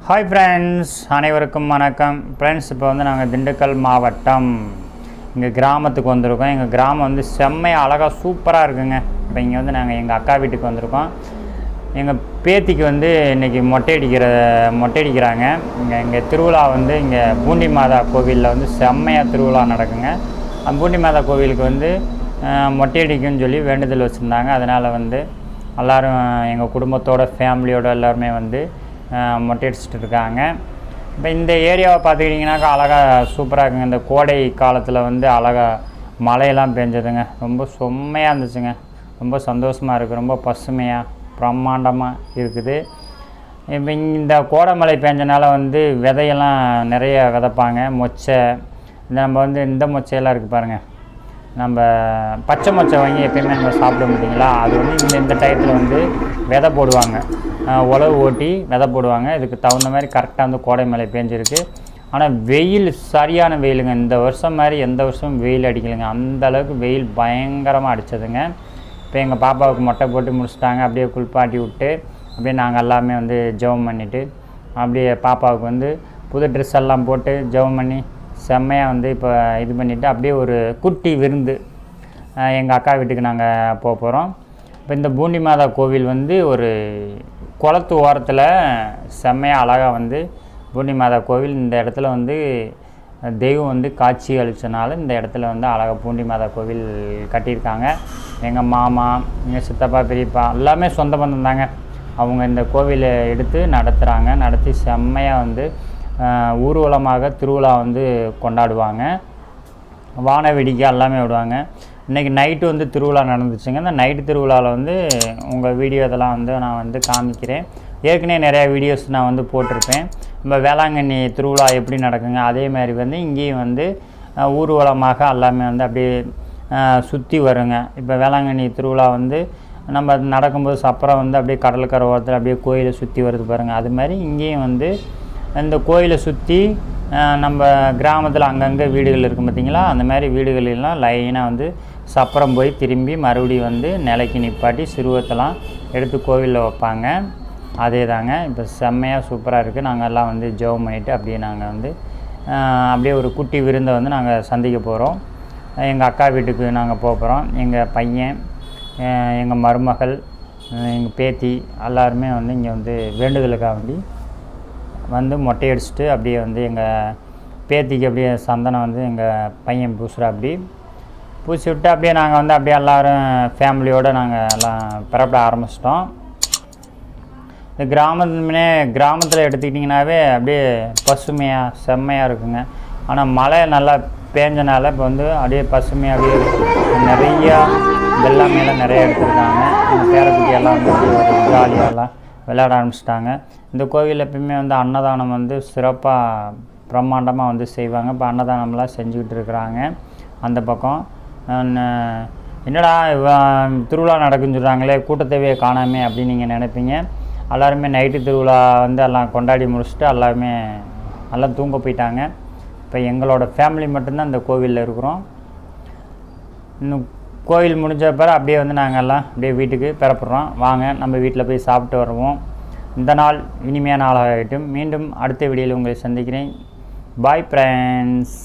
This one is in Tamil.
ஹாய் ஃப்ரெண்ட்ஸ், அனைவருக்கும் வணக்கம். ஃப்ரெண்ட்ஸ், இப்போ வந்து நாங்கள் திண்டுக்கல் மாவட்டம் இங்கே கிராமத்துக்கு வந்திருக்கோம். எங்கள் கிராமம் வந்து செம்மையாக அழகாக சூப்பராக இருக்குங்க. இப்போ இங்கே வந்து நாங்கள் எங்கள் அக்கா வீட்டுக்கு வந்திருக்கோம். எங்கள் பேத்திக்கு வந்து இன்றைக்கி மொட்டை அடிக்கிறாங்க. இங்கே திருவிழா வந்து இங்கே பூண்டி மாதா கோவிலில் வந்து செம்மையாக திருவிழா நடக்குங்க. அந்த பூண்டி மாதா கோவிலுக்கு வந்து மொட்டை அடிக்குன்னு சொல்லி வேண்டுதல் வச்சுருந்தாங்க. அதனால் வந்து எல்லோரும் எங்கள் குடும்பத்தோட ஃபேமிலியோடு எல்லாருமே வந்து மொட்டை அடிச்சுட்டு இருக்காங்க. இப்போ இந்த ஏரியாவை பார்த்துக்கிட்டிங்கனாக்கா அழகாக சூப்பராக இருக்குங்க. இந்த கோடை காலத்தில் வந்து அழகாக மழையெல்லாம் பெஞ்சதுங்க. ரொம்ப செம்மையாக இருந்துச்சுங்க. ரொம்ப சந்தோஷமாக இருக்குது. ரொம்ப பசுமையாக பிரம்மாண்டமாக இருக்குது. இப்போ இந்த கோடை மழை பெஞ்சனால வந்து விதையெல்லாம் நிறைய விதைப்பாங்க. மொச்சை நம்ம வந்து இந்த மொச்சையெல்லாம் இருக்குது பாருங்கள். நம்ம பச்சை மொச்சை வாங்கி எப்பயுமே நம்ம சாப்பிட மாட்டிங்களா, அது வந்து இந்த டயத்தில் வந்து விதை போடுவாங்க. உழவு ஓட்டி விதை போடுவாங்க. இதுக்கு தகுந்த மாதிரி கரெக்டாக வந்து கோடை மழை பெஞ்சிருக்கு. ஆனால் வெயில் சரியான வெயிலுங்க. இந்த வருஷம் மாதிரி எந்த வருஷமும் வெயில் அடிக்கலைங்க. அந்தளவுக்கு வெயில் பயங்கரமாக அடித்ததுங்க. இப்போ எங்கள் பாப்பாவுக்கு மொட்டை போட்டு முடிச்சிட்டாங்க. அப்படியே குளிப்பாட்டி விட்டு அப்படியே நாங்கள் எல்லாமே வந்து ஜெபம் பண்ணிவிட்டு அப்படியே பாப்பாவுக்கு வந்து புது ட்ரெஸ் எல்லாம் போட்டு ஜெபம் பண்ணி செம்மையாக வந்து இப்போ இது பண்ணிவிட்டு அப்படியே ஒரு குட்டி விருந்து எங்கள் அக்கா வீட்டுக்கு நாங்கள் போக போகிறோம். இப்போ இந்த பூண்டி மாதா கோவில் வந்து ஒரு குளத்து ஓரத்தில் செம்மையாக அழகாக வந்து பூண்டி மாதா கோவில். இந்த இடத்துல வந்து தெய்வம் வந்து காட்சி அளித்தனால இந்த இடத்துல வந்து அழகாக பூண்டி மாதா கோவில் கட்டியிருக்காங்க. எங்கள் மாமா, எங்கள் சித்தப்பா, பெரியப்பா எல்லாமே சொந்த பந்தம் தாங்க. அவங்க இந்த கோவிலை எடுத்து நடத்துகிறாங்க. நடத்தி செம்மையாக வந்து ஊர்வலமாக திருவிழா வந்து கொண்டாடுவாங்க. வான வெடிக்கை எல்லாமே விடுவாங்க. இன்றைக்கி நைட்டு வந்து திருவிழா நடந்துச்சுங்க. இந்த நைட்டு திருவிழாவில் வந்து உங்கள் வீடியோ இதெல்லாம் வந்து நான் வந்து காமிக்கிறேன். ஏற்கனவே நிறையா வீடியோஸ் நான் வந்து போட்டிருப்பேன். இப்போ வேளாங்கண்ணி திருவிழா எப்படி நடக்குங்க அதே மாதிரி வந்து இங்கேயும் வந்து ஊர்வலமாக எல்லாமே வந்து அப்படியே சுற்றி வருங்க. இப்போ வேளாங்கண்ணி திருவிழா வந்து நம்ம நடக்கும்போது சப்பரம் வந்து அப்படியே கடற்கரை ஓரத்தில் அப்படியே கோயிலை சுற்றி வருது பாருங்கள். அது மாதிரி இங்கேயும் வந்து இந்த கோயிலை சுற்றி நம்ம கிராமத்தில் அங்கங்கே வீடுகள் இருக்கும் பார்த்திங்களா, அந்த மாதிரி வீடுகளெல்லாம் லைனாக வந்து சப்பரம் போய் திரும்பி மறுபடியும் வந்து நிலைக்கு நிப்பாட்டி சிறுவத்தெல்லாம் எடுத்து கோவிலில் வைப்பாங்க. அதே தாங்க. இப்போ செம்மையாக சூப்பராக இருக்குது. நாங்கள் எல்லாம் வந்து ஜெபம் பண்ணிவிட்டு அப்படியே நாங்கள் வந்து அப்படியே ஒரு குட்டி விருந்தை வந்து நாங்கள் சந்திக்க போகிறோம். எங்கள் அக்கா வீட்டுக்கு நாங்கள் போக போகிறோம். எங்கள் பையன், எங்கள் மருமகள், எங்கள் பேத்தி எல்லாருமே வந்து இங்கே வந்து வேண்டுதலுக்காக வந்து மொட்டை அடிச்சுட்டு அப்படியே வந்து எங்கள் பேத்திக்கு அப்படியே சந்தனம் வந்து எங்கள் பையன் பூசுகிறா. அப்படி பூசி விட்டு அப்படியே நாங்கள் வந்து அப்படியே எல்லோரும் ஃபேமிலியோடு நாங்கள் எல்லாம் பிறப்பட ஆரம்பிச்சிட்டோம். இந்த கிராமத்தில் எடுத்துக்கிட்டிங்கனாவே அப்படியே பசுமையாக செம்மையாக இருக்குங்க. ஆனால் மழை நல்லா பேஞ்சனால இப்போ வந்து அப்படியே பசுமையாக அப்படியே நிறையா வெள்ளாமையெல்லாம் நிறைய எடுத்துருக்காங்க. எங்கள் பேரக்குட்டி எல்லாம் வந்து ஒரு ஜாலியாகலாம் விளையாட ஆரம்பிச்சிட்டாங்க. இந்த கோவிலில் எப்பயுமே வந்து அன்னதானம் வந்து சிறப்பாக பிரம்மாண்டமாக வந்து செய்வாங்க. இப்போ அன்னதானம்லாம் செஞ்சுக்கிட்டு இருக்கிறாங்க. அந்த பக்கம் என்னடா திருவிழா நடக்குன்னு சொல்கிறாங்களே, கூட்டத்தேவையை காணாமே அப்படின்னு நீங்கள் நினைப்பீங்க. எல்லாருமே நைட்டு திருவிழா வந்து எல்லாம் கொண்டாடி முடிச்சுட்டு எல்லாம் தூங்க போயிட்டாங்க. இப்போ எங்களோட ஃபேமிலி மட்டும்தான் இந்த கோவிலில் இருக்கிறோம். இன்னும் கோவில் முடிஞ்ச பிறகு அப்படியே வந்து நாங்கள் எல்லாம் அப்படியே வீட்டுக்கு பிறப்புறோம். வாங்க நம்ம வீட்டில் போய் சாப்பிட்டு வருவோம். இந்த நாள் இனிமையான நாளாகட்டும். மீண்டும் அடுத்த வீடியோவில் உங்களை சந்திக்கிறேன். Bye friends.